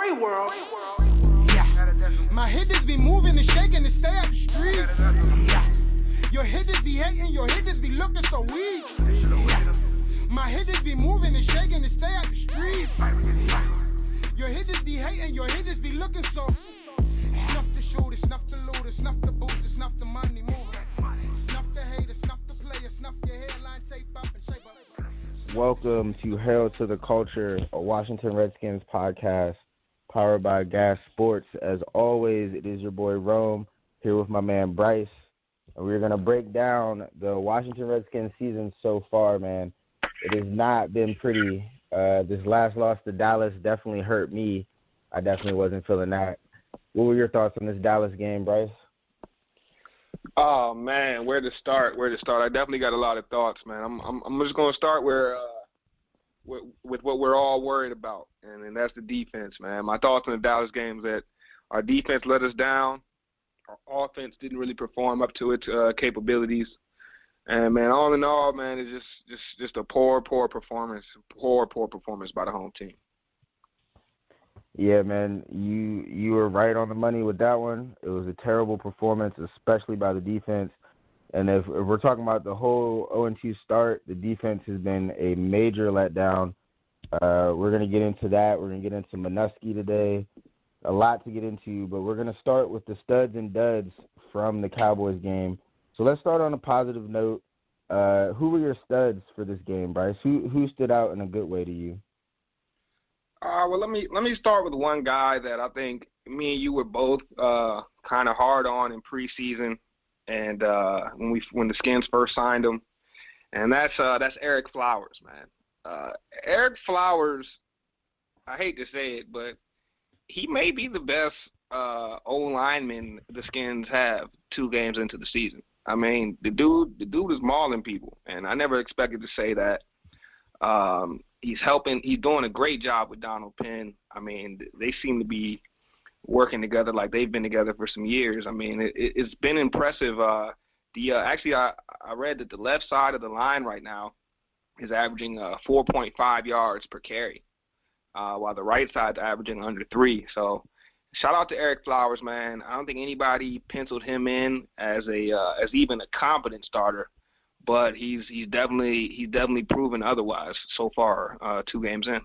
free world. Yeah. My hitters be moving and shaking to stay out the streets. Yeah. Your hitters be hating, your hitters be looking so weak. Yeah. My hitters be moving and shaking to stay out the streets. Yeah. Your hitters be hating, your hitters be looking so. Snuff the shooter, snuff the looter, snuff the booster, snuff the money mover. Snuff the hater, snuff the player, snuff your hairline, tape up and shape up. Welcome to Hail to the Culture, a Washington Redskins podcast powered by Gas Sports. As always, it is your boy Rome here with my man Bryce. And we're going to break down the Washington Redskins season so far, man. It has not been pretty. This last loss to Dallas definitely hurt me. I definitely wasn't feeling that. What were your thoughts on this Dallas game, Bryce? Oh man, where to start? I definitely got a lot of thoughts, man. I'm just gonna start with what we're all worried about, and that's the defense, man. My thoughts on the Dallas game is that our defense let us down. Our offense didn't really perform up to its capabilities, and man, all in all, man, it's just a poor performance by the home team. Yeah, man, you were right on the money with that one. It was a terrible performance, especially by the defense. And if we're talking about the whole 0-2 start, the defense has been a major letdown. We're going to get into that. We're going to get into Minuski today. A lot to get into, but we're going to start with the studs and duds from the Cowboys game. So let's start on a positive note. Who were your studs for this game, Bryce? Who stood out in a good way to you? Well, let me start with one guy that I think me and you were both kind of hard on in preseason, and when the Skins first signed him, and that's Eric Flowers, man. Eric Flowers, I hate to say it, but he may be the best O-lineman the Skins have 2 games into the season. I mean, the dude is mauling people, and I never expected to say that. He's doing a great job with Donald Penn. I mean, they seem to be working together like they've been together for some years. I mean, it's been impressive. Actually, I read that the left side of the line right now is averaging 4.5 yards per carry, while the right side's averaging under 3. So shout out to Eric Flowers, man. I don't think anybody penciled him in as even a competent starter. But he's definitely proven otherwise so far, 2 games in.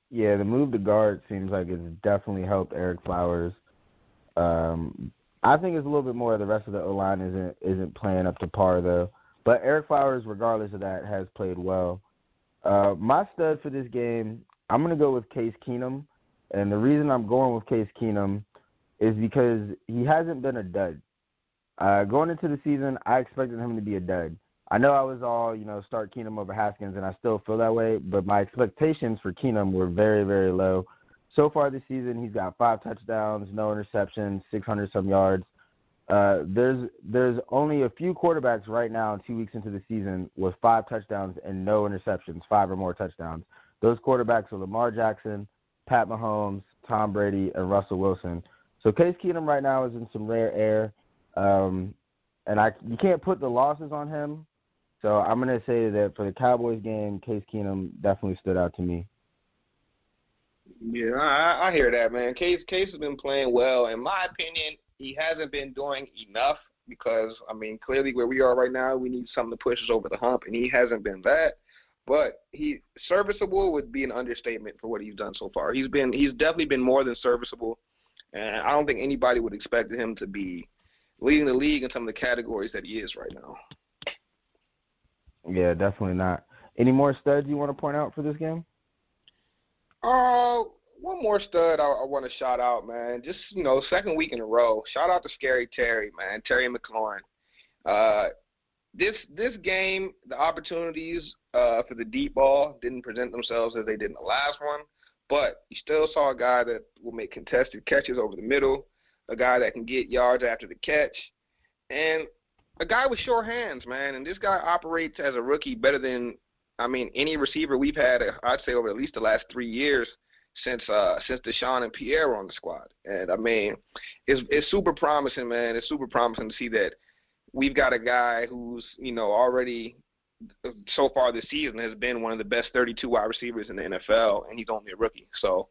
Yeah, the move to guard seems like it's definitely helped Eric Flowers. I think it's a little bit more the rest of the O-line isn't playing up to par, though. But Eric Flowers, regardless of that, has played well. My stud for this game, I'm going to go with Case Keenum. And the reason I'm going with Case Keenum is because he hasn't been a dud. Going into the season, I expected him to be a dud. I know I was all, start Keenum over Haskins, and I still feel that way, but my expectations for Keenum were very, very low. So far this season, he's got 5 touchdowns, no interceptions, 600-some yards. There's only a few quarterbacks right now, 2 weeks into the season, with 5 touchdowns and no interceptions, 5 or more touchdowns. Those quarterbacks are Lamar Jackson, Pat Mahomes, Tom Brady, and Russell Wilson. So Case Keenum right now is in some rare air. You can't put the losses on him, so I'm going to say that for the Cowboys game, Case Keenum definitely stood out to me. Yeah, I hear that, man. Case has been playing well. In my opinion, he hasn't been doing enough because, I mean, clearly where we are right now, we need something to push us over the hump, and he hasn't been that. But he serviceable would be an understatement for what he's done so far. He's definitely been more than serviceable, and I don't think anybody would expect him to be leading the league in some of the categories that he is right now. Yeah, definitely not. Any more studs you want to point out for this game? One more stud I want to shout out, man. Just, second week in a row. Shout out to Scary Terry, man, Terry McLaurin. This game, the opportunities for the deep ball didn't present themselves as they did in the last one, but you still saw a guy that will make contested catches over the middle, a guy that can get yards after the catch, and a guy with sure hands, man. And this guy operates as a rookie better than, any receiver we've had, I'd say, over at least the last 3 years since Deshaun and Pierre were on the squad. And, it's super promising, man. It's super promising to see that we've got a guy who's, already so far this season has been one of the best 32 wide receivers in the NFL, and he's only a rookie. So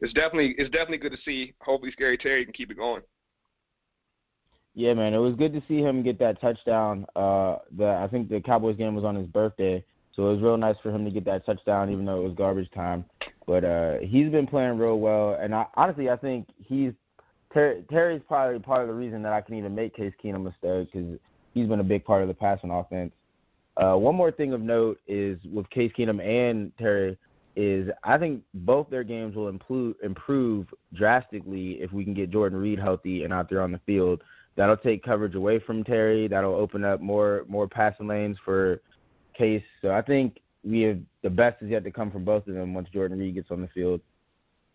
it's definitely good to see. Hopefully, Scary Terry can keep it going. Yeah, man, it was good to see him get that touchdown. I think the Cowboys game was on his birthday, so it was real nice for him to get that touchdown, even though it was garbage time. But he's been playing real well, and honestly, I think Terry's probably part of the reason that I can even make Case Keenum a stud, because he's been a big part of the passing offense. One more thing of note is with Case Keenum and Terry is I think both their games will improve drastically if we can get Jordan Reed healthy and out there on the field. That'll take coverage away from Terry. That'll open up more passing lanes for Case. So I think the best is yet to come from both of them once Jordan Reed gets on the field.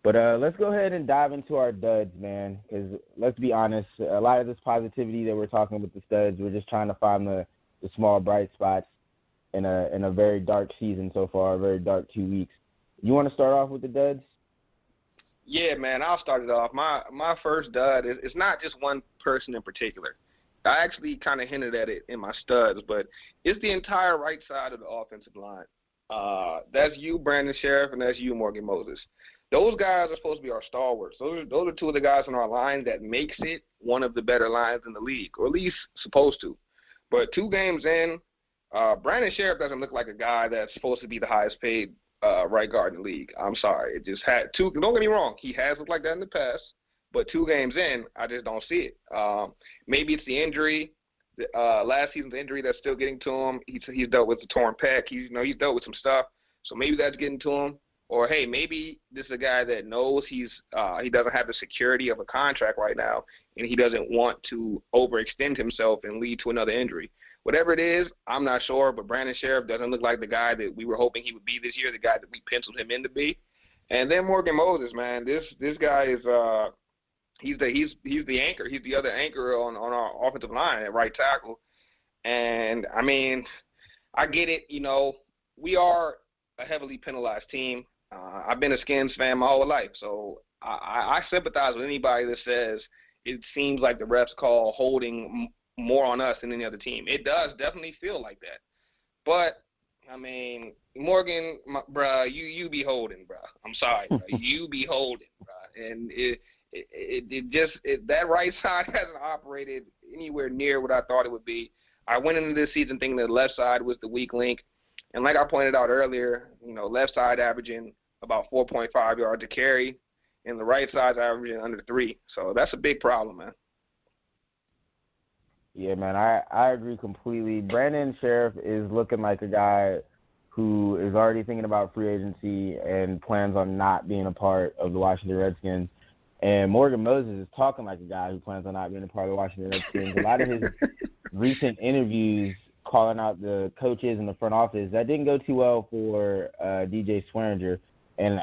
But let's go ahead and dive into our duds, man, because let's be honest, a lot of this positivity that we're talking with the studs, we're just trying to find the small bright spots in a very dark season so far, a very dark 2 weeks. You want to start off with the duds? Yeah, man, I'll start it off. My first dud is it's not just one person in particular. I actually kind of hinted at it in my studs, but it's the entire right side of the offensive line. That's you, Brandon Sheriff, and that's you, Morgan Moses. Those guys are supposed to be our stalwarts. Those are two of the guys on our line that makes it one of the better lines in the league, or at least supposed to. But 2 games in, Brandon Sheriff doesn't look like a guy that's supposed to be the highest paid right guard in the league. I'm sorry. It just had 2. Don't get me wrong. He has looked like that in the past. But 2 games in, I just don't see it. Maybe it's the injury, last season's injury that's still getting to him. He's dealt with the torn pec. He's dealt with some stuff. So maybe that's getting to him. Or, hey, maybe this is a guy that knows he doesn't have the security of a contract right now, and he doesn't want to overextend himself and lead to another injury. Whatever it is, I'm not sure, but Brandon Sheriff doesn't look like the guy that we were hoping he would be this year, the guy that we penciled him in to be. And then Morgan Moses, man, this guy is he's the anchor. He's the other anchor on our offensive line at right tackle. And, I mean, I get it. We are a heavily penalized team. I've been a Skins fan my whole life, so I sympathize with anybody that says it seems like the refs call holding more on us than any other team. It does definitely feel like that. But, I mean, Morgan, bruh, you be holding, bruh. I'm sorry, bruh. You be holding, bruh. And that right side hasn't operated anywhere near what I thought it would be. I went into this season thinking the left side was the weak link. And like I pointed out earlier, left side averaging about 4.5 yards a carry, and the right side's averaging under 3. So that's a big problem, man. Yeah, man, I agree completely. Brandon Sheriff is looking like a guy who is already thinking about free agency and plans on not being a part of the Washington Redskins. And Morgan Moses is talking like a guy who plans on not being a part of the Washington Redskins. A lot of his recent interviews calling out the coaches in the front office, that didn't go too well for DJ Swearinger. And,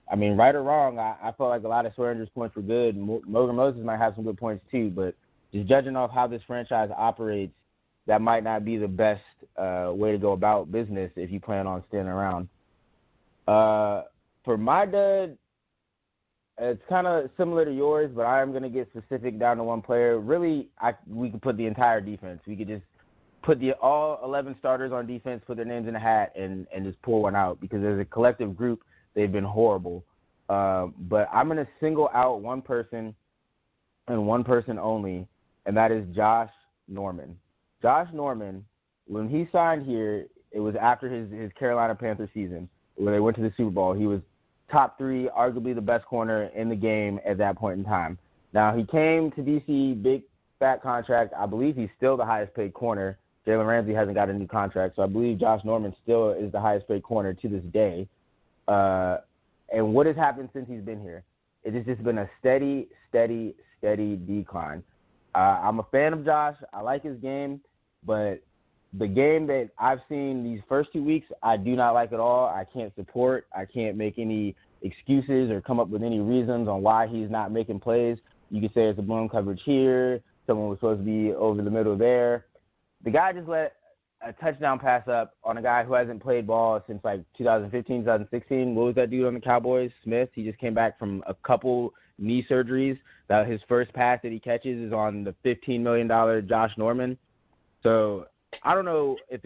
I mean, right or wrong, I felt like a lot of Swearinger's points were good. Morgan Moses might have some good points too, but just judging off how this franchise operates, that might not be the best way to go about business if you plan on staying around. For my dud, it's kind of similar to yours, but I am going to get specific down to one player. Really, we could put the entire defense. We could just put all 11 starters on defense, put their names in a hat, and just pour one out, because as a collective group, they've been horrible. But I'm going to single out one person and one person only, and that is Josh Norman. Josh Norman, when he signed here, it was after his Carolina Panthers season where they went to the Super Bowl. He was top 3, arguably the best corner in the game at that point in time. Now, he came to D.C., big, fat contract. I believe he's still the highest paid corner. Jalen Ramsey hasn't got a new contract, so I believe Josh Norman still is the highest paid corner to this day. And what has happened since he's been here? It has just been a steady decline. I'm a fan of Josh. I like his game, but the game that I've seen these first 2 weeks, I do not like at all. I can't support. I can't make any excuses or come up with any reasons on why he's not making plays. You could say it's a blown coverage here. Someone was supposed to be over the middle there. The guy just let a touchdown pass up on a guy who hasn't played ball since like 2015, 2016. What was that dude on the Cowboys? Smith. He just came back from a couple knee surgeries. That his first pass that he catches is on the $15 million Josh Norman. So I don't know if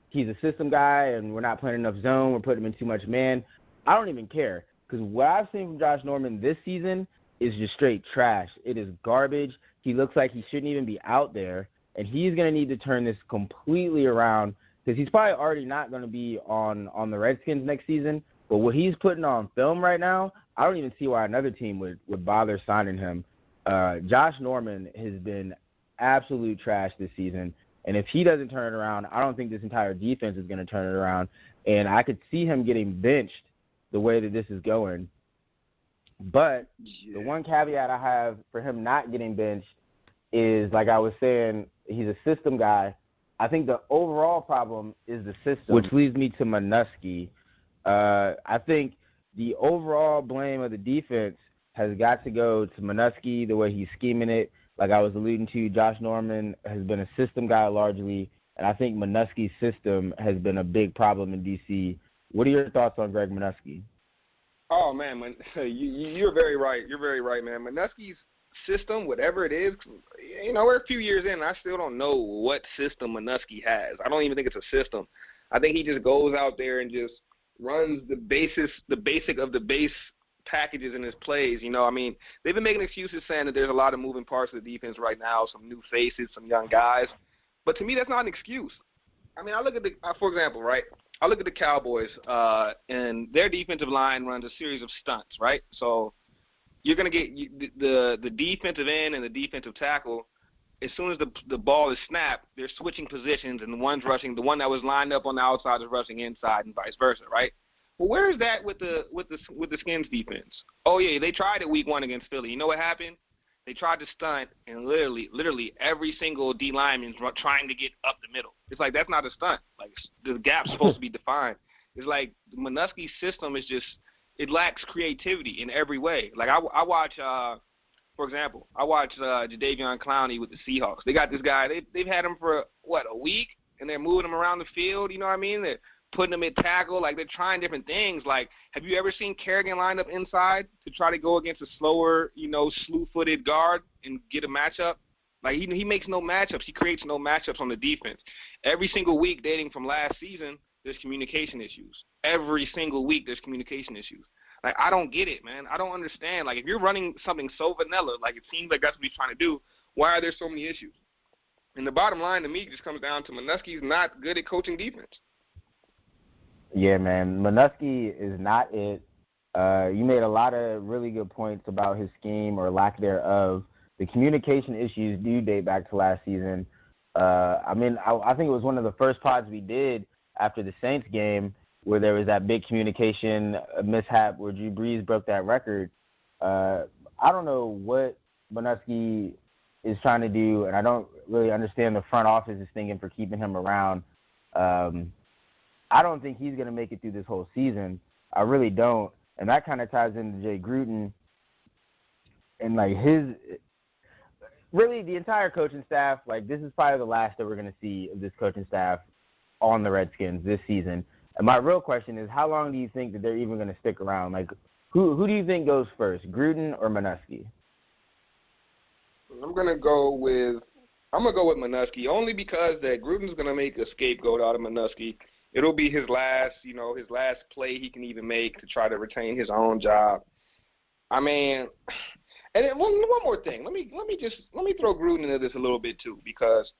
he's a system guy and we're not playing enough zone, we're putting him in too much man. I don't even care. because what I've seen from Josh Norman this season is just straight trash. It is garbage. He looks like he shouldn't even be out there, and he's going to need to turn this completely around because he's probably already not going to be on the Redskins next season. But what he's putting on film right now, I don't even see why another team would bother signing him. Josh Norman has been absolute trash this season, and if he doesn't turn it around, I don't think this entire defense is going to turn it around. And I could see him getting benched the way that this is going. But the one caveat I have for him not getting benched is, like I was saying, he's a system guy. I think the overall problem is the system, which leads me to Manusky. I think the overall blame of the defense has got to go to Manusky, the way he's scheming it. Like I was alluding to, Josh Norman has been a system guy largely, and I think Manusky's system has been a big problem in D.C. What are your thoughts on Greg Manusky? Oh, man, you're very right. You're very right, man. Manusky's system, whatever it is, we're a few years in, and I still don't know what system Manusky has. I don't even think it's a system. I think he just goes out there and just runs the basic of the base packages in his plays. They've been making excuses saying that there's a lot of moving parts of the defense right now, some new faces, some young guys. But to me, that's not an excuse. I look at for example, right? I look at the Cowboys, and their defensive line runs a series of stunts, right? So you're going to get the defensive end and the defensive tackle. As soon as the ball is snapped, they're switching positions, and the one that was lined up on the outside is rushing inside, and vice versa, right? Well, where is that with the Skins defense? Oh yeah, they tried it week 1 against Philly. You know what happened? They tried to stunt, and literally every single D lineman's trying to get up the middle. It's like that's not a stunt. Like the gap's supposed to be defined. It's like the Manusky system is just it lacks creativity in every way. Like I watch. For example, I watched Jadeveon Clowney with the Seahawks. They got this guy. They've had him for, a week, and they're moving him around the field. You know what I mean? They're putting him at tackle. Like, they're trying different things. Like, have you ever seen Kerrigan lined up inside to try to go against a slower, slew-footed guard and get a matchup? Like, he makes no matchups. He creates no matchups on the defense. Every single week dating from last season, there's communication issues. Every single week there's communication issues. Like, I don't get it, man. I don't understand. Like, if you're running something so vanilla, like it seems like that's what he's trying to do, why are there so many issues? And the bottom line to me just comes down to Manusky's not good at coaching defense. Yeah, man. Manusky is not it. You made a lot of really good points about his scheme or lack thereof. The communication issues do date back to last season. I think it was one of the first pods we did after the Saints game where there was that big communication mishap where Drew Brees broke that record. I don't know what Manusky is trying to do, and I don't really understand the front office is thinking for keeping him around. I don't think he's going to make it through this whole season. I really don't. And that kind of ties into Jay Gruden and, like, really the entire coaching staff. Like, this is probably the last that we're going to see of this coaching staff on the Redskins this season. And my real question is, how long do you think that they're even going to stick around? Like, who do you think goes first, Gruden or Manusky? I'm going to go with Manusky only because that Gruden's going to make a scapegoat out of Manusky. It'll be his last play he can even make to try to retain his own job. I mean, and then one more thing. Let me throw Gruden into this a little bit too, because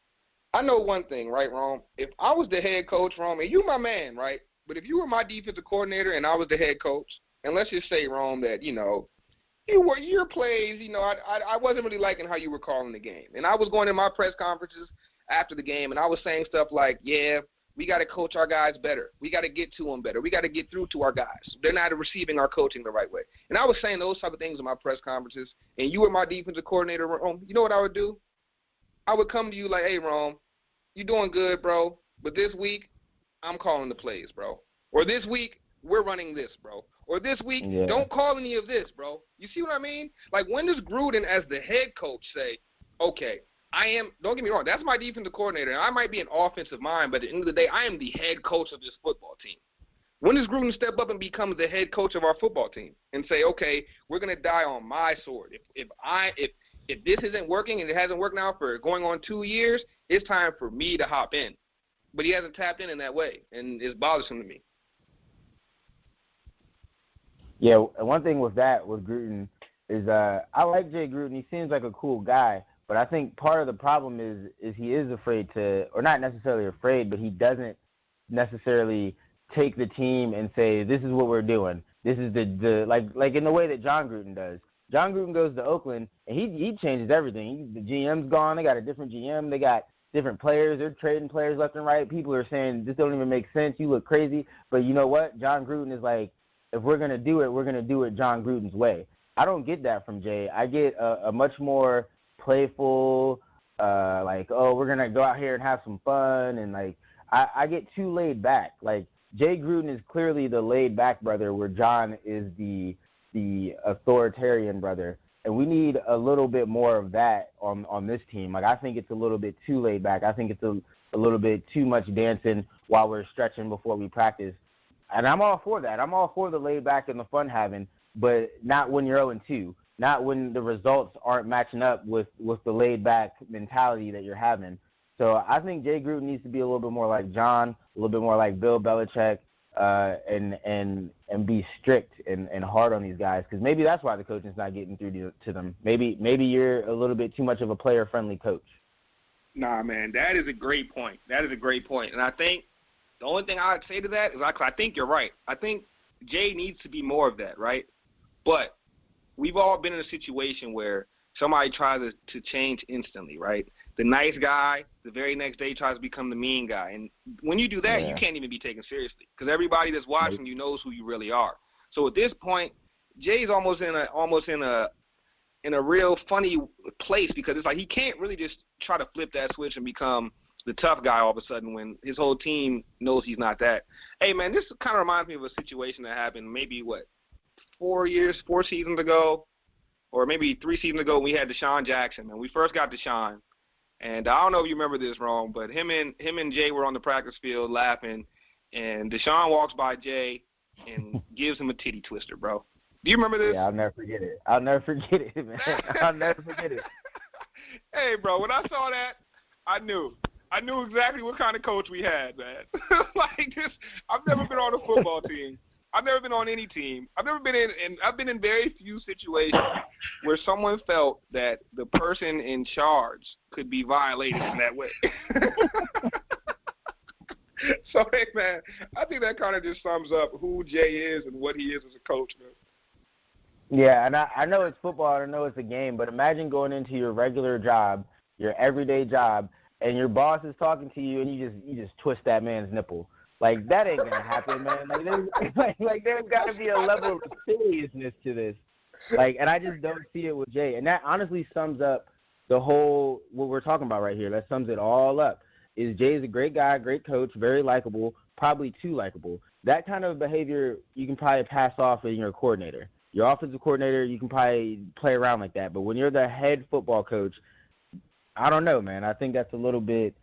I know one thing, right, Rome? If I was the head coach, Rome, and you my man, right? But if you were my defensive coordinator and I was the head coach, and let's just say, Rome, that, your plays, I wasn't really liking how you were calling the game. And I was going in my press conferences after the game, and I was saying stuff like, yeah, we got to coach our guys better. We got to get to them better. We got to get through to our guys. They're not receiving our coaching the right way. And I was saying those type of things in my press conferences, and you were my defensive coordinator, Rome. You know what I would do? I would come to you like, hey, Rome, you doing good, bro, but this week I'm calling the plays, bro. Or this week we're running this, bro. Or this week, Don't call any of this, bro. You see what I mean? Like, when does Gruden as the head coach say, okay, don't get me wrong, that's my defensive coordinator, and I might be an offensive mind, but at the end of the day, I am the head coach of this football team. When does Gruden step up and become the head coach of our football team and say, okay, we're going to die on my sword? If this isn't working and it hasn't worked now for going on 2 years, it's time for me to hop in. But he hasn't tapped in that way, and it's bothersome to me. Yeah, one thing with Gruden is I like Jay Gruden. He seems like a cool guy, but I think part of the problem is he is afraid to, or not necessarily afraid, but he doesn't necessarily take the team and say, this is what we're doing. This is the like in the way that John Gruden does. John Gruden goes to Oakland and he changes everything. The GM's gone. They got a different GM. They got different players. They're trading players left and right. People are saying this don't even make sense. You look crazy. But you know what? John Gruden is like, if we're gonna do it, we're gonna do it John Gruden's way. I don't get that from Jay. I get a much more playful, like, oh, we're gonna go out here and have some fun, and like I get too laid back. Like Jay Gruden is clearly the laid back brother, where John is the authoritarian brother, and we need a little bit more of that on this team. Like I think it's a little bit too laid back. I think it's a little bit too much dancing while we're stretching before we practice. And I'm all for that. I'm all for the laid back and the fun having, but not when you're 0-2. Not when the results aren't matching up with the laid back mentality that you're having. So I think Jay Gruden needs to be a little bit more like John, a little bit more like Bill Belichick, and be strict and hard on these guys, because maybe that's why the coaching's not getting through to them. Maybe you're a little bit too much of a player-friendly coach. Nah, man, that is a great point. And I think the only thing I would say to that is I think you're right. I think Jay needs to be more of that, right? But we've all been in a situation where somebody tries to change instantly, right? The nice guy, the very next day tries to become the mean guy. And when you do that, you can't even be taken seriously, because everybody that's watching you knows who you really are. So at this point, Jay's almost in a real funny place, because it's like he can't really just try to flip that switch and become the tough guy all of a sudden when his whole team knows he's not that. Hey, man, this kind of reminds me of a situation that happened maybe, 4 seasons ago, or maybe 3 seasons ago when we had Deshaun Jackson. And we first got Deshaun. And I don't know if you remember this, Rome, but him and Jay were on the practice field laughing, and Deshaun walks by Jay and gives him a titty twister, bro. Do you remember this? Yeah, I'll never forget it, man. I'll never forget it. Hey, bro, when I saw that, I knew exactly what kind of coach we had, man. Like this, I've never been on a football team. I've never been on any team. I've been in very few situations where someone felt that the person in charge could be violated in that way. So, hey, man, I think that kind of just sums up who Jay is and what he is as a coach, man. Yeah, and I know it's football, I know it's a game, but imagine going into your regular job, your everyday job, and your boss is talking to you, and you just twist that man's nipple. Like, that ain't gonna happen, man. Like there's got to be a level of seriousness to this. Like, and I just don't see it with Jay. And that honestly sums up the whole what we're talking about right here. That sums it all up. Is Jay's a great guy, great coach, very likable, probably too likable. That kind of behavior you can probably pass off in your coordinator. Your offensive coordinator, you can probably play around like that. But when you're the head football coach, I don't know, man. I think that's a little bit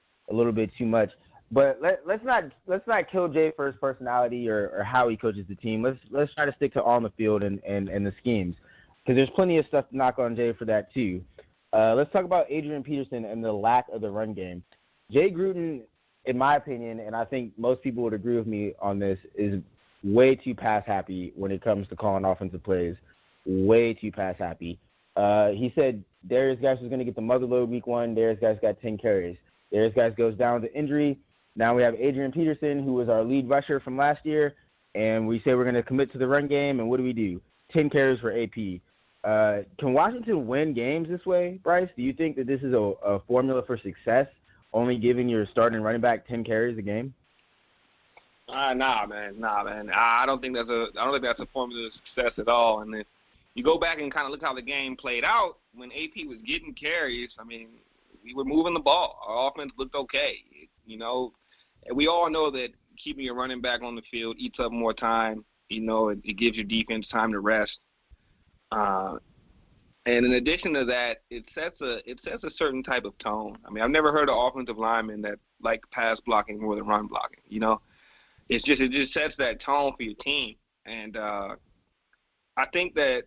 too much. But let's not kill Jay for his personality or how he coaches the team. Let's try to stick to on the field and the schemes, because there's plenty of stuff to knock on Jay for that too. Let's talk about Adrian Peterson and the lack of the run game. Jay Gruden, in my opinion, and I think most people would agree with me on this, is way too pass happy when it comes to calling offensive plays. Way too pass happy. He said Darius Geis was going to get the mother load week 1. Darius Geis got 10 carries. Darius Geis goes down to injury. Now we have Adrian Peterson, who was our lead rusher from last year, and we say we're going to commit to the run game, and what do? 10 carries for AP. Can Washington win games this way, Bryce? Do you think that this is a formula for success, only giving your starting running back 10 carries a game? Nah, man. I don't think that's a formula of success at all. And if you go back and kind of look how the game played out, when AP was getting carries, I mean, we were moving the ball. Our offense looked okay. And we all know that keeping your running back on the field eats up more time. It gives your defense time to rest. And in addition to that, it sets a certain type of tone. I mean, I've never heard an offensive lineman that like pass blocking more than run blocking. It just sets that tone for your team. And I think that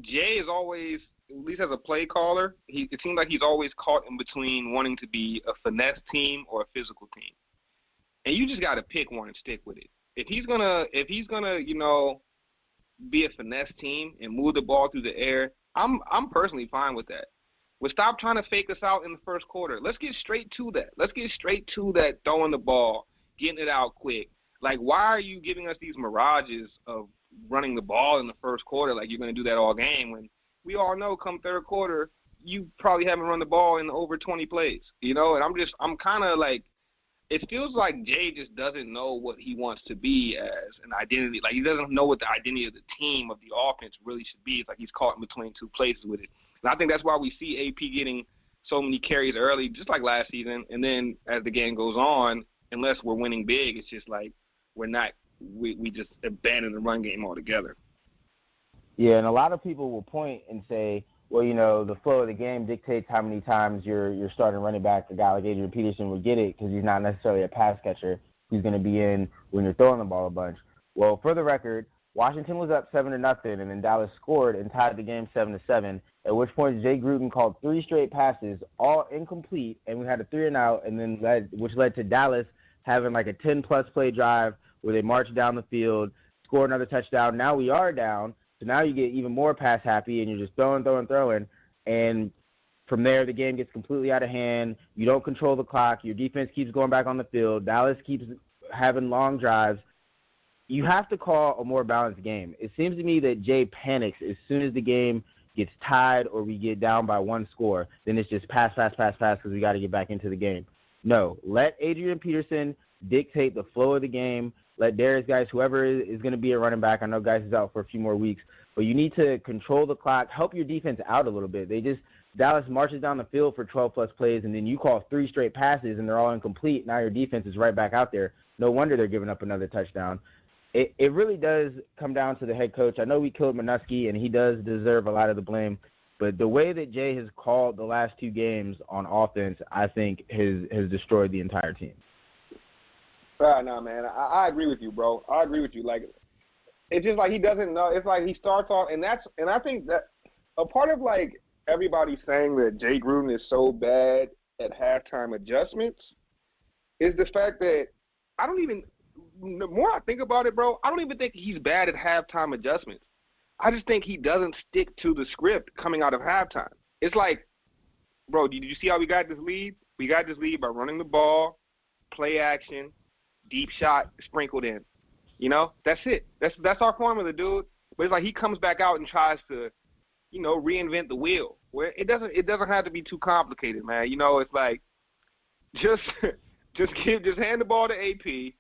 Jay is always, at least as a play caller, it seems like he's always caught in between wanting to be a finesse team or a physical team. And you just got to pick one and stick with it. If he's gonna, be a finesse team and move the ball through the air, I'm personally fine with that. But stop trying to fake us out in the first quarter. Let's get straight to that. Let's get straight to that throwing the ball, getting it out quick. Like, why are you giving us these mirages of running the ball in the first quarter like you're going to do that all game when we all know come third quarter you probably haven't run the ball in over 20 plays, you know? And I'm kind of like, it feels like Jay just doesn't know what he wants to be as an identity. Like, he doesn't know what the identity of the team, of the offense really should be. It's like he's caught in between two places with it. And I think that's why we see AP getting so many carries early, just like last season. And then as the game goes on, unless we're winning big, it's just like we just abandon the run game altogether. Yeah, and a lot of people will point and say, well, you know, the flow of the game dictates how many times your starting running back, a guy like Adrian Peterson, would get it because he's not necessarily a pass catcher. He's going to be in when you're throwing the ball a bunch. Well, for the record, Washington was up 7-0, and then Dallas scored and tied the game 7-7, at which point Jay Gruden called 3 straight passes, all incomplete, and we had a 3-and-out, and then which led to Dallas having like a 10-plus play drive where they marched down the field, scored another touchdown. Now we are down, so now you get even more pass happy, and you're just throwing, and from there the game gets completely out of hand. You don't control the clock. Your defense keeps going back on the field. Dallas keeps having long drives. You have to call a more balanced game. It seems to me that Jay panics as soon as the game gets tied or we get down by 1 score. Then it's just pass because we got to get back into the game. No, let Adrian Peterson dictate the flow of the game. Let Darius Guice, whoever is going to be a running back, I know Guice is out for a few more weeks, but you need to control the clock, help your defense out a little bit. Dallas marches down the field for 12-plus plays, and then you call 3 straight passes, and they're all incomplete. Now your defense is right back out there. No wonder they're giving up another touchdown. It really does come down to the head coach. I know we killed Minuski, and he does deserve a lot of the blame, but the way that Jay has called the last 2 games on offense, I think has destroyed the entire team. No, man, I agree with you, bro. I agree with you. Like, it's just like he doesn't know. It's like he starts off, and I think that a part of like everybody saying that Jay Gruden is so bad at halftime adjustments is the fact that the more I think about it, bro, I don't even think he's bad at halftime adjustments. I just think he doesn't stick to the script coming out of halftime. It's like, bro, did you see how we got this lead? We got this lead by running the ball, play action, deep shot sprinkled in. You know, that's it. That's our formula, dude. But it's like he comes back out and tries to, you know, reinvent the wheel. Where it doesn't have to be too complicated, man. You know, it's like just hand the ball to AP.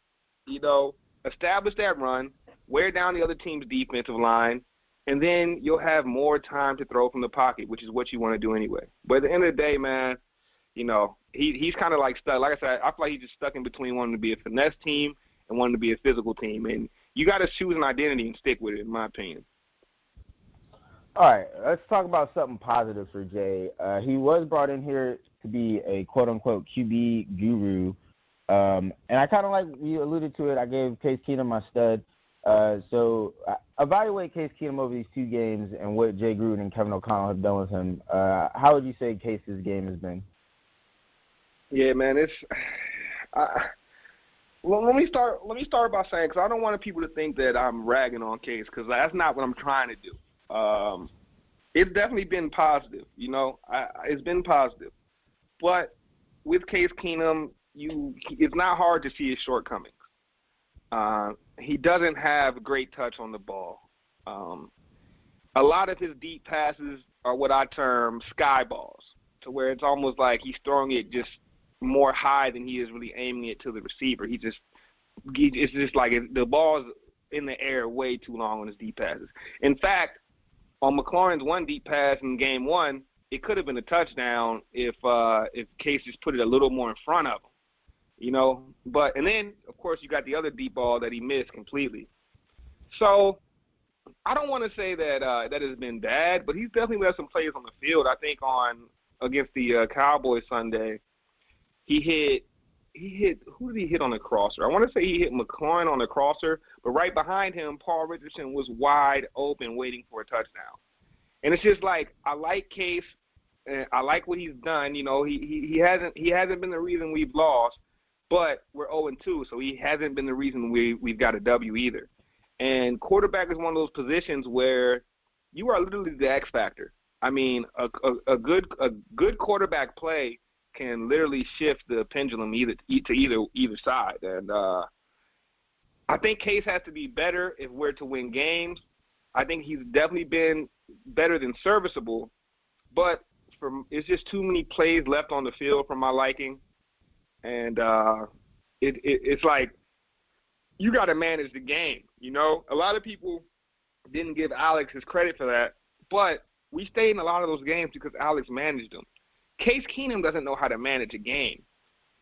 You know, establish that run, wear down the other team's defensive line, and then you'll have more time to throw from the pocket, which is what you want to do anyway. But at the end of the day, man, you know, he's kind of like stuck. Like I said, I feel like he's just stuck in between wanting to be a finesse team and wanting to be a physical team. And you got to choose an identity and stick with it, in my opinion. All right, let's talk about something positive for Jay. He was brought in here to be a quote-unquote QB guru. And I kind of like you alluded to it. I gave Case Keenum my stud. So evaluate Case Keenum over these 2 games and what Jay Gruden and Kevin O'Connell have done with him. How would you say Case's game has been? Yeah, man, well, let me start by saying, because I don't want people to think that I'm ragging on Case, because that's not what I'm trying to do. It's definitely been positive, you know. It's been positive, but with Case Keenum, it's not hard to see his shortcomings. He doesn't have great touch on the ball. A lot of his deep passes are what I term sky balls, to where it's almost like he's throwing it just more high than he is really aiming it to the receiver. It's just like the ball's in the air way too long on his deep passes. In fact, on McLaurin's one deep pass in game 1, it could have been a touchdown if Case just put it a little more in front of him. You know, and then, of course, you got the other deep ball that he missed completely. So I don't want to say that that has been bad, but he's definitely left some plays on the field. I think against the Cowboys Sunday, he hit who did he hit on the crosser? I want to say he hit McLaurin on the crosser, but right behind him, Paul Richardson was wide open waiting for a touchdown. And it's just like, I like Case, and I like what he's done. You know, he hasn't been the reason we've lost. But we're 0-2, so he hasn't been the reason we've got a W either. And quarterback is one of those positions where you are literally the X factor. I mean, a good quarterback play can literally shift the pendulum to either side. And I think Case has to be better if we're to win games. I think he's definitely been better than serviceable, but it's just too many plays left on the field for my liking. And it's like you got to manage the game, you know? A lot of people didn't give Alex his credit for that, but we stayed in a lot of those games because Alex managed them. Case Keenum doesn't know how to manage a game.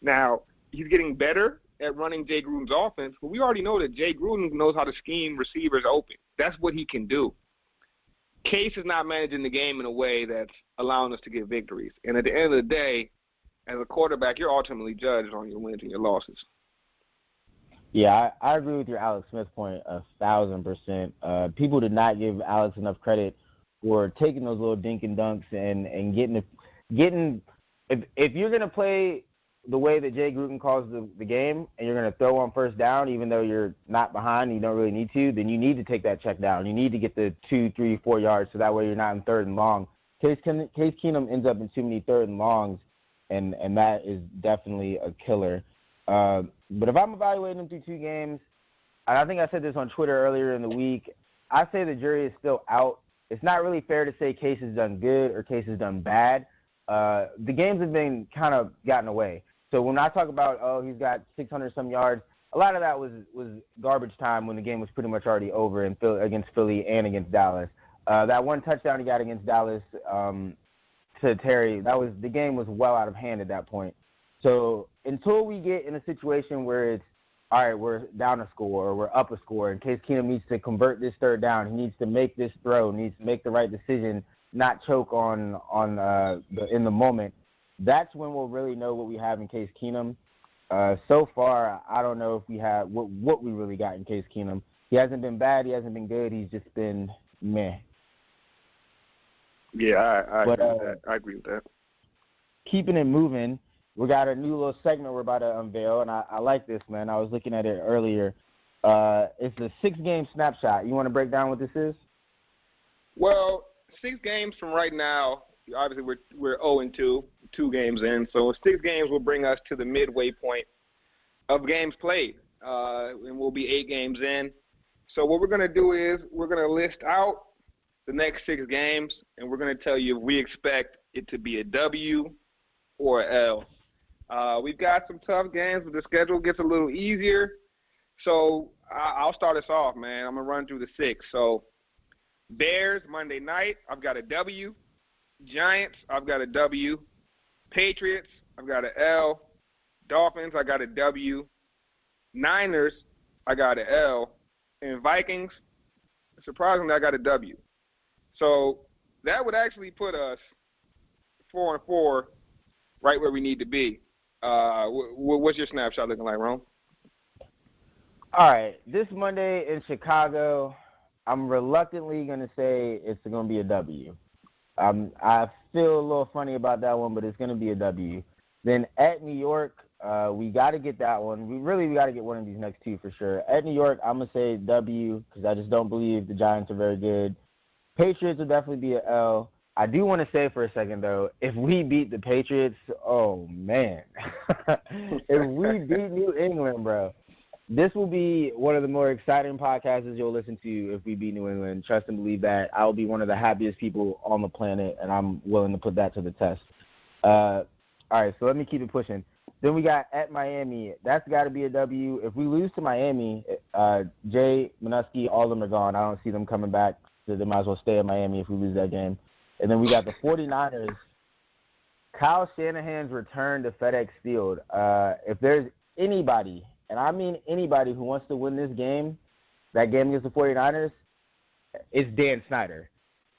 Now, he's getting better at running Jay Gruden's offense, but we already know that Jay Gruden knows how to scheme receivers open. That's what he can do. Case is not managing the game in a way that's allowing us to get victories. And at the end of the day, as a quarterback, you're ultimately judged on your wins and your losses. Yeah, I agree with your Alex Smith point 1,000%. People did not give Alex enough credit for taking those little dink and dunks and getting if you're going to play the way that Jay Gruden calls the game and you're going to throw on first down even though you're not behind and you don't really need to, then you need to take that check down. You need to get the 2, 3, 4 yards so that way you're not in third and long. Case Keenum ends up in too many third and longs, and that is definitely a killer. But if I'm evaluating him through 2 games, and I think I said this on Twitter earlier in the week, I say the jury is still out. It's not really fair to say Case has done good or Case has done bad. The games have been kind of gotten away. So when I talk about, he's got 600-some yards, a lot of that was garbage time when the game was pretty much already over against Philly and against Dallas. That one touchdown he got against Dallas to Terry, the game was well out of hand at that point. So until we get in a situation where it's, all right, we're down a score or we're up a score, in case Keenum needs to convert this third down, he needs to make this throw, needs to make the right decision, not choke in the moment. That's when we'll really know what we have in Case Keenum. So far, I don't know if we have what we really got in Case Keenum. He hasn't been bad. He hasn't been good. He's just been meh. Yeah, I agree with that. Keeping it moving, we got a new little segment we're about to unveil, and I like this, man. I was looking at it earlier. It's a 6-game snapshot. You want to break down what this is? Well, 6 games from right now. Obviously, we're 0-2, 2 games in. So 6 games will bring us to the midway point of games played, and we'll be 8 games in. So what we're going to do is we're going to list out the next 6 games, and we're going to tell you if we expect it to be a W or an L. We've got some tough games, but the schedule gets a little easier. So I'll start us off, man. I'm going to run through the 6. So Bears, Monday night, I've got a W. Giants, I've got a W. Patriots, I've got an L. Dolphins, I got a W. Niners, I got an L. And Vikings, surprisingly, I got a W. So that would actually put us 4-4, right where we need to be. What's your snapshot looking like, Rome? All right, this Monday in Chicago, I'm reluctantly going to say it's going to be a W. I feel a little funny about that one, but it's going to be a W. Then at New York, we got to get that one. We got to get one of these next 2 for sure. At New York, I'm going to say W because I just don't believe the Giants are very good. Patriots will definitely be an L. I do want to say for a second, though, if we beat the Patriots, oh, man. If we beat New England, bro, this will be one of the more exciting podcasts you'll listen to if we beat New England. Trust and believe that. I'll be one of the happiest people on the planet, and I'm willing to put that to the test. All right, so let me keep it pushing. Then we got at Miami. That's got to be a W. If we lose to Miami, Jay, Minuski, all of them are gone. I don't see them coming back, so they might as well stay in Miami if we lose that game. And then we got the 49ers. Kyle Shanahan's return to FedEx Field. If there's anybody, and I mean anybody who wants to win this game, that game against the 49ers, it's Dan Snyder.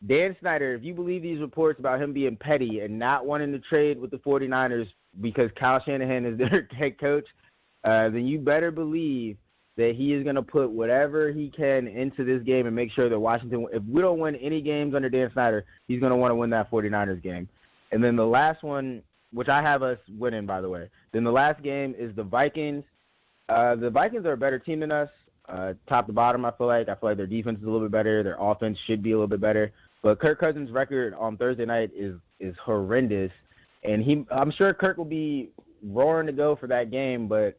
Dan Snyder, if you believe these reports about him being petty and not wanting to trade with the 49ers because Kyle Shanahan is their head coach, then you better believe that he is going to put whatever he can into this game and make sure that Washington, if we don't win any games under Dan Snyder, he's going to want to win that 49ers game. And then the last one, which I have us winning, by the way. Then the last game is the Vikings. The Vikings are a better team than us. top to bottom. I feel like their defense is a little bit better. Their offense should be a little bit better. But Kirk Cousins' record on Thursday night is horrendous, and I'm sure Kirk will be roaring to go for that game. But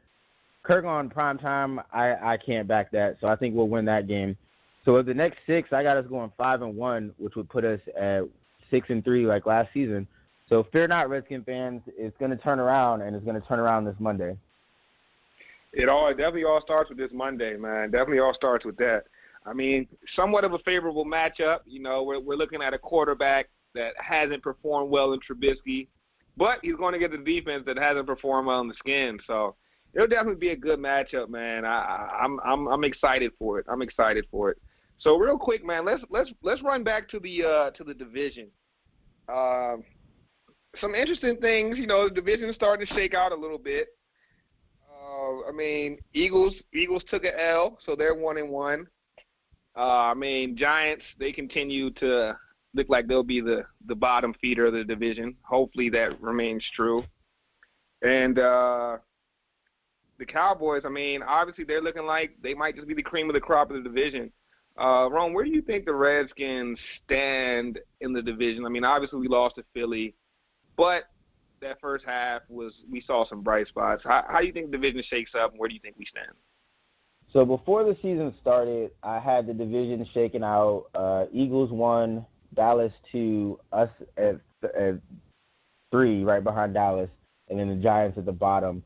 Kirk on prime time, I can't back that. So I think we'll win that game. So of the next 6, I got us going 5-1, which would put us at 6-3 like last season. So fear not, Redskins fans. It's going to turn around, and it's going to turn around this Monday. It definitely all starts with this Monday, man. Definitely all starts with that. I mean, somewhat of a favorable matchup. You know, we're looking at a quarterback that hasn't performed well in Trubisky, but he's going to get the defense that hasn't performed well in the Skins. So it'll definitely be a good matchup, man. I'm excited for it. I'm excited for it. So real quick, man, let's run back to the division. Some interesting things. You know, the division is starting to shake out a little bit. I mean, Eagles took an L, so they're 1-1. I mean, Giants, they continue to look like they'll be the bottom feeder of the division. Hopefully that remains true. And the Cowboys, I mean, obviously they're looking like they might just be the cream of the crop of the division. Rome, where do you think the Redskins stand in the division? I mean, obviously we lost to Philly, but that first half we saw some bright spots. How do you think the division shakes up, and where do you think we stand? So before the season started, I had the division shaken out. Eagles 1, Dallas 2, us at 3, right behind Dallas, and then the Giants at the bottom.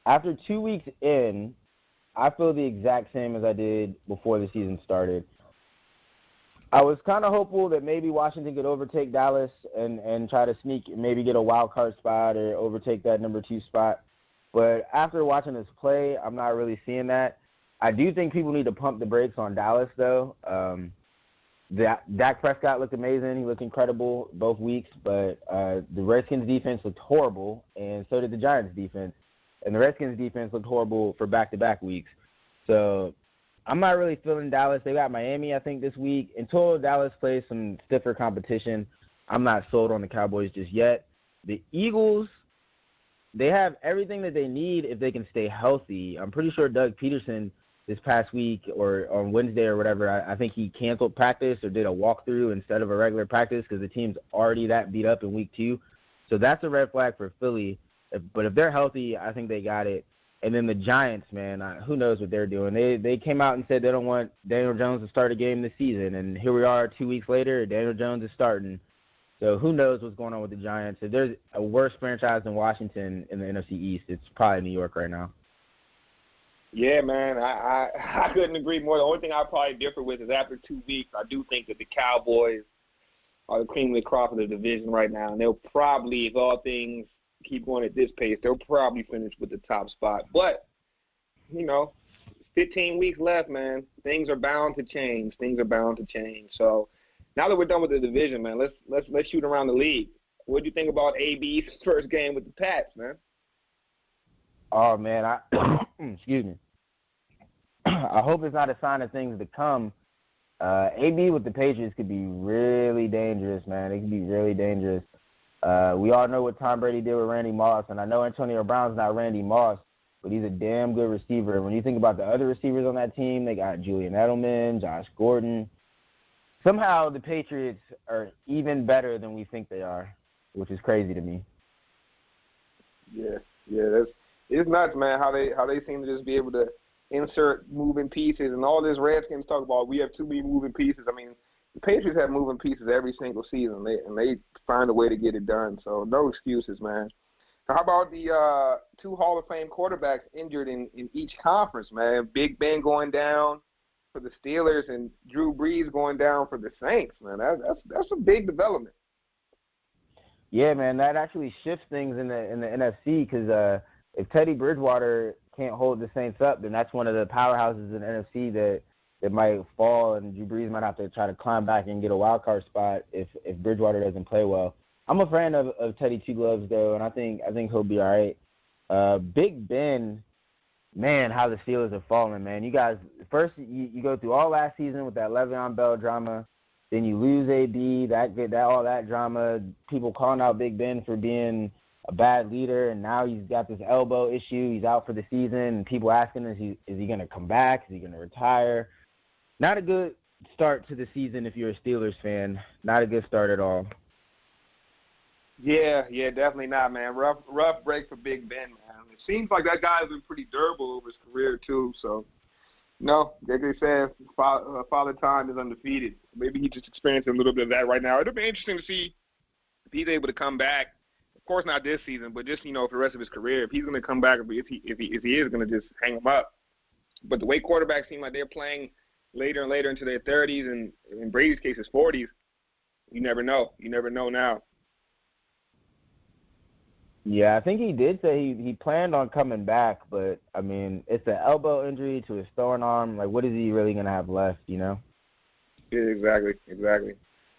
After 2 weeks in, I feel the exact same as I did before the season started. I was kind of hopeful that maybe Washington could overtake Dallas and try to sneak, maybe get a wild card spot or overtake that number 2 spot. But after watching us play, I'm not really seeing that. I do think people need to pump the brakes on Dallas, though. Dak Prescott looked amazing. He looked incredible both weeks. But the Redskins' defense looked horrible, and so did the Giants' defense. And the Redskins' defense looked horrible for back-to-back weeks. So I'm not really feeling Dallas. They got Miami, I think, this week. Until Dallas plays some stiffer competition, I'm not sold on the Cowboys just yet. The Eagles, they have everything that they need if they can stay healthy. I'm pretty sure Doug Peterson this past week or on Wednesday or whatever, I think he canceled practice or did a walkthrough instead of a regular practice because the team's already that beat up in week 2. So that's a red flag for Philly. But if they're healthy, I think they got it. And then the Giants, man, who knows what they're doing. They came out and said they don't want Daniel Jones to start a game this season. And here we are 2 weeks later, Daniel Jones is starting. So who knows what's going on with the Giants. If there's a worse franchise than Washington in the NFC East, it's probably New York right now. Yeah, man, I couldn't agree more. The only thing I'd probably differ with is after 2 weeks, I do think that the Cowboys are the cream of the crop of the division right now. And they'll probably, if all things keep going at this pace, they'll probably finish with the top spot. But, 15 weeks left, man. Things are bound to change. So now that we're done with the division, man, let's shoot around the league. What do you think about AB's first game with the Pats, man? Oh, man, excuse me. I hope it's not a sign of things to come. AB with the Patriots could be really dangerous, man. It could be really dangerous. We all know what Tom Brady did with Randy Moss, and I know Antonio Brown's not Randy Moss, but he's a damn good receiver. When you think about the other receivers on that team, they got Julian Edelman, Josh Gordon. Somehow the Patriots are even better than we think they are, which is crazy to me. Yeah, it's nuts, man, how they seem to just be able to insert moving pieces, and all this Redskins talk about we have too many moving pieces. I mean, the Patriots have moving pieces every single season, and they find a way to get it done. So no excuses, man. How about the 2 Hall of Fame quarterbacks injured in each conference, man? Big Ben going down for the Steelers and Drew Brees going down for the Saints, man. That's a big development. Yeah, man, that actually shifts things in the NFC because if Teddy Bridgewater can't hold the Saints up, then that's one of the powerhouses in the NFC that might fall, and Drew Brees might have to try to climb back and get a wild card spot if Bridgewater doesn't play well. I'm a fan of Teddy Two Gloves though, and I think he'll be all right. Big Ben, man, how the Steelers have fallen, man. You guys, first you go through all last season with that Le'Veon Bell drama, then you lose AB, all that drama, people calling out Big Ben for being a bad leader, and now he's got this elbow issue. He's out for the season, and people asking, is he going to come back? Is he going to retire? Not a good start to the season if you're a Steelers fan. Not a good start at all. Yeah, definitely not, man. Rough break for Big Ben, man. It seems like that guy's been pretty durable over his career, too. So, like they said, Father Time is undefeated. Maybe he's just experiencing a little bit of that right now. It'll be interesting to see if he's able to come back. Of course, not this season, but just, for the rest of his career. If he's going to come back, if he is going to just hang him up. But the way quarterbacks seem like they're playing later and later into their 30s, and in Brady's case, his 40s, you never know. You never know now. Yeah, I think he did say he planned on coming back, but, I mean, it's an elbow injury to his throwing arm. Like, what is he really going to have left, Yeah, exactly.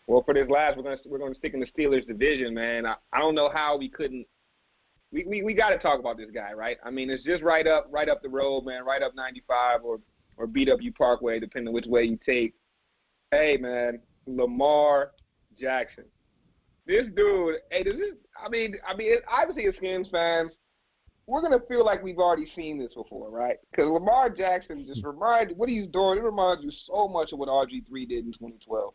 Well, for this last, we're going to stick in the Steelers division, man. I don't know how we couldn't. We got to talk about this guy, right? I mean, it's just right up the road, man, right up 95 or BW Parkway, depending on which way you take. Hey, man, Lamar Jackson. This dude, obviously as Skins fans, we're going to feel like we've already seen this before, right? Because Lamar Jackson what he's doing, it reminds you so much of what RG3 did in 2012.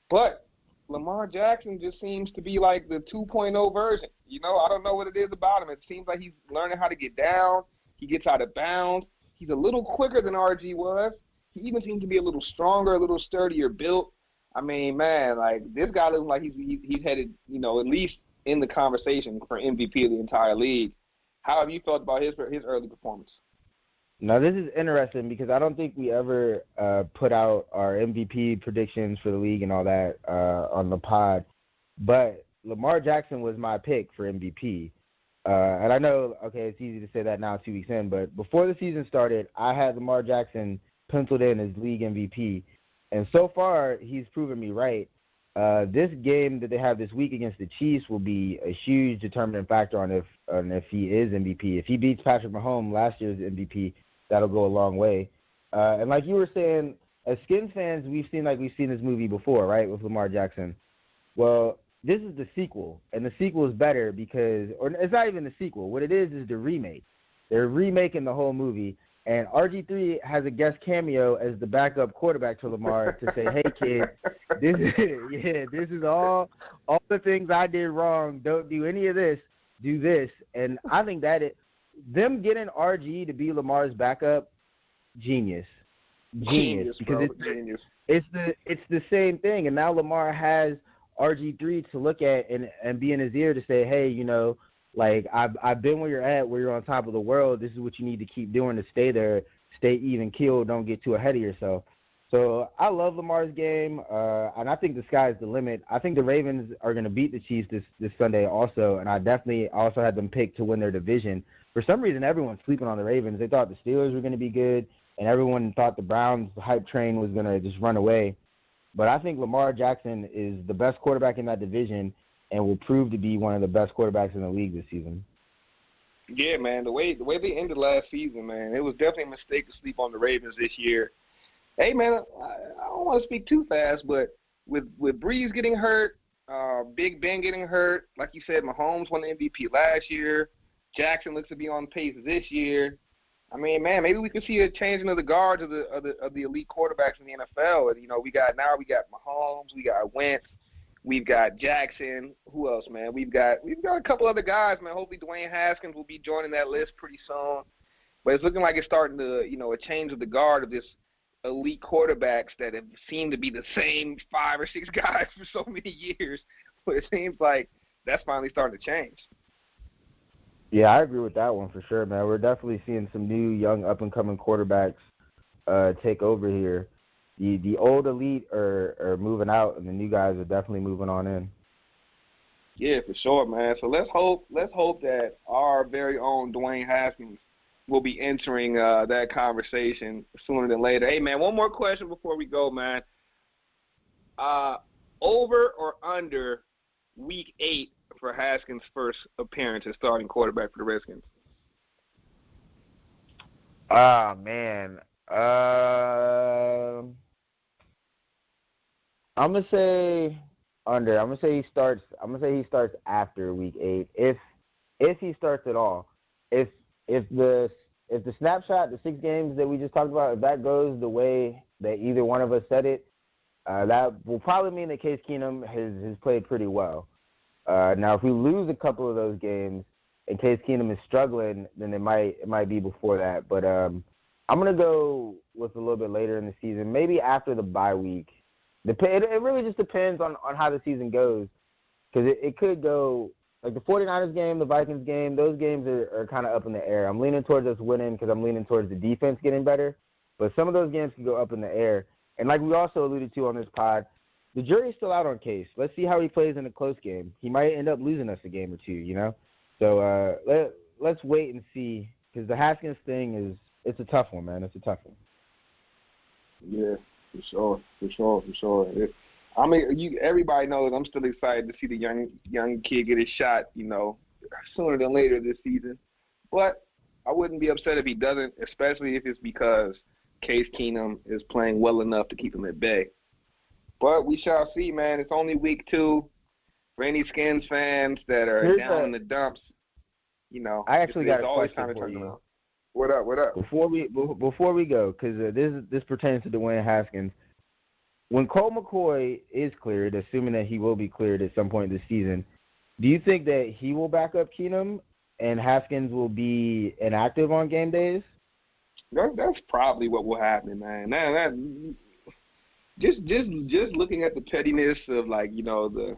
But Lamar Jackson just seems to be like the 2.0 version. I don't know what it is about him. It seems like he's learning how to get down. He gets out of bounds. He's a little quicker than RG was. He even seems to be a little stronger, a little sturdier built. I mean, man, like this guy looks like he's headed, at least in the conversation for MVP of the entire league. How have you felt about his early performance? Now, this is interesting because I don't think we ever put out our MVP predictions for the league and all that on the pod. But Lamar Jackson was my pick for MVP. And I know, it's easy to say that now 2 weeks in, but before the season started, I had Lamar Jackson penciled in as league MVP. And so far, he's proven me right. This game that they have this week against the Chiefs will be a huge determining factor on if he is MVP. If he beats Patrick Mahomes, last year's MVP, that'll go a long way. And like you were saying, as Skins fans, we've seen this movie before, right, with Lamar Jackson. Well, this is the sequel, and the sequel is better or it's not even the sequel. What it is the remake. They're remaking the whole movie. And RG3 has a guest cameo as the backup quarterback to Lamar to say, "Hey kid, this is all the things I did wrong. Don't do any of this. Do this." And I think them getting RG to be Lamar's backup, genius, because bro, genius. It's the same thing. And now Lamar has RG3 to look at and be in his ear to say, "Hey, like, I've been where you're at, where you're on top of the world. This is what you need to keep doing to stay there, stay even keeled, don't get too ahead of yourself." So I love Lamar's game, and I think the sky's the limit. I think the Ravens are going to beat the Chiefs this Sunday also, and I definitely also had them picked to win their division. For some reason, everyone's sleeping on the Ravens. They thought the Steelers were going to be good, and everyone thought the Browns' hype train was going to just run away. But I think Lamar Jackson is the best quarterback in that division, and will prove to be one of the best quarterbacks in the league this season. Yeah, man, the way they ended last season, man, it was definitely a mistake to sleep on the Ravens this year. Hey, man, I don't want to speak too fast, but with Breeze getting hurt, Big Ben getting hurt, like you said, Mahomes won the MVP last year. Jackson looks to be on pace this year. I mean, man, maybe we could see a changing of the guards of the elite quarterbacks in the NFL. And, we got Mahomes, we got Wentz. We've got Jackson. Who else, man? We've got a couple other guys, man. Hopefully Dwayne Haskins will be joining that list pretty soon. But it's looking like it's starting to, a change of the guard of this elite quarterbacks that have seemed to be the same 5 or 6 guys for so many years. But it seems like that's finally starting to change. Yeah, I agree with that one for sure, man. We're definitely seeing some new, young, up-and-coming quarterbacks take over here. The old elite are moving out, and the new guys are definitely moving on in. Yeah, for sure, man. So let's hope that our very own Dwayne Haskins will be entering that conversation sooner than later. Hey, man, one more question before we go, man. Over or under Week 8 for Haskins' first appearance as starting quarterback for the Redskins? Man. I'm gonna say under. I'm gonna say he starts after Week 8. if he starts at all. If the snapshot, the 6 games that we just talked about, if that goes the way that either one of us said it, that will probably mean that Case Keenum has played pretty well. Now, if we lose a couple of those games and Case Keenum is struggling, then it might be before that. But I'm going to go with a little bit later in the season, maybe after the bye week. It really just depends on how the season goes, because it could go like the 49ers game, the Vikings game. Those games are kind of up in the air. I'm leaning towards us winning because I'm leaning towards the defense getting better. But some of those games can go up in the air. And like we also alluded to on this pod, the jury's still out on Case. Let's see how he plays in a close game. He might end up losing us a game or two, you know? So let's wait and see, because the Haskins thing it's a tough one, man. It's a tough one. Yeah, for sure. Everybody knows I'm still excited to see the young kid get his shot, you know, sooner than later this season. But I wouldn't be upset if he doesn't, especially if it's because Case Keenum is playing well enough to keep him at bay. But we shall see, man. It's only week 2. For any Skins fans that are down in the dumps, you know, I actually got a always question time to for turn you. around. What up? Before we go, because this pertains to Dwayne Haskins. When Colt McCoy is cleared, assuming that he will be cleared at some point this season, do you think that he will back up Keenum and Haskins will be inactive on game days? That's probably what will happen, man. Just looking at the pettiness of, like, you know, the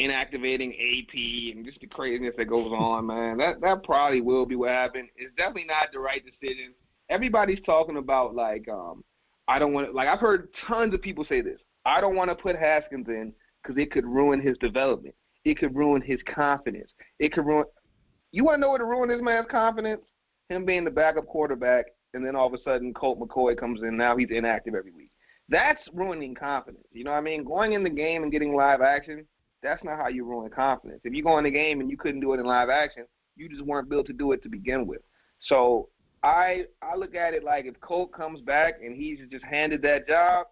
inactivating AP and just the craziness that goes on, man, that probably will be what happened. It's definitely not the right decision. Everybody's talking about, like, I don't want to, like, I've heard tons of people say this. I don't want to put Haskins in because it could ruin his development. It could ruin his confidence. You want to know what would ruin this man's confidence? Him being the backup quarterback, and then all of a sudden Colt McCoy comes in. Now he's inactive every week. That's ruining confidence. You know what I mean? Going in the game and getting live action, that's not how you ruin confidence. If you go in the game and you couldn't do it in live action, you just weren't built to do it to begin with. So I look at it like if Colt comes back and he's just handed that job,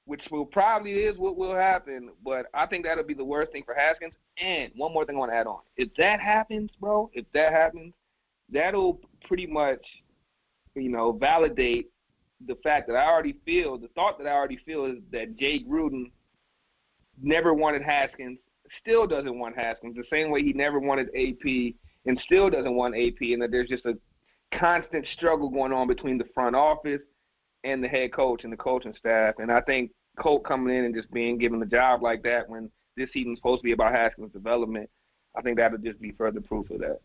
which will probably is what will happen, but I think that'll be the worst thing for Haskins. And one more thing I want to add on. If that happens, bro, that'll pretty much, you know, validate the fact that the thought that I already feel is that Jay Gruden never wanted Haskins, still doesn't want Haskins, the same way he never wanted AP and still doesn't want AP, and that there's just a constant struggle going on between the front office and the head coach and the coaching staff. And I think Colt coming in and just being given a job like that when this season's supposed to be about Haskins' development, I think that'll just be further proof of that.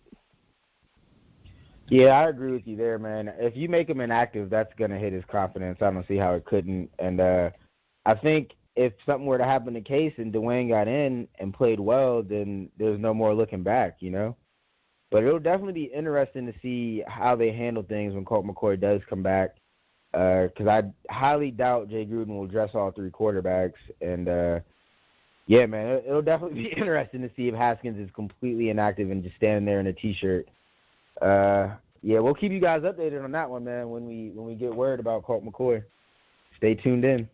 Yeah, I agree with you there, man. If you make him inactive, that's going to hit his confidence. I don't see how it couldn't. And I think if something were to happen to Case and Dwayne got in and played well, then there's no more looking back, you know? But it'll definitely be interesting to see how they handle things when Colt McCoy does come back, because I highly doubt Jay Gruden will dress all 3 quarterbacks. And, yeah, man, it'll definitely be interesting to see if Haskins is completely inactive and just standing there in a T-shirt. Yeah, we'll keep you guys updated on that one, man, when we get word about Colt McCoy. Stay tuned in.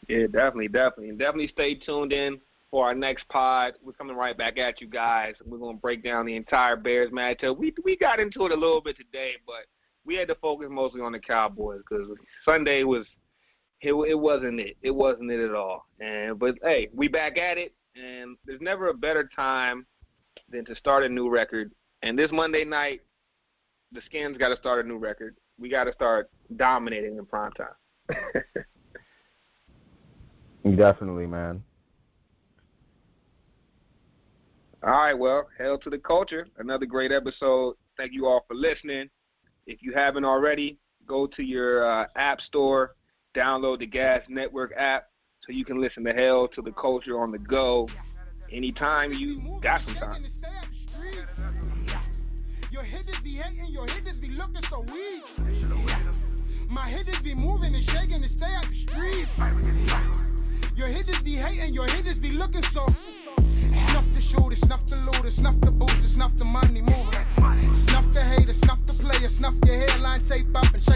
Yeah, definitely. And definitely stay tuned in for our next pod. We're coming right back at you guys. We're going to break down the entire Bears matchup. We got into it a little bit today, but we had to focus mostly on the Cowboys because Sunday it wasn't it. It wasn't it at all. But, hey, we back at it, and there's never a better time than to start a new record. And this Monday night, the Skins got to start a new record. We got to start dominating in primetime. Definitely, man. All right, well, hail to the culture. Another great episode. Thank you all for listening. If you haven't already, go to your app store, download the Gas Network app so you can listen to Hail to the Culture on the go anytime you got some time. Your hitters be hating, your hitters be looking so weak. My hitters be moving and shaking to stay out the street. Your hitters be hating, your hitters be looking so. Snuff the shooter, snuff the looter, snuff the booster, snuff the money mover. Snuff the hater, snuff the player, snuff your hairline, tape up and shake.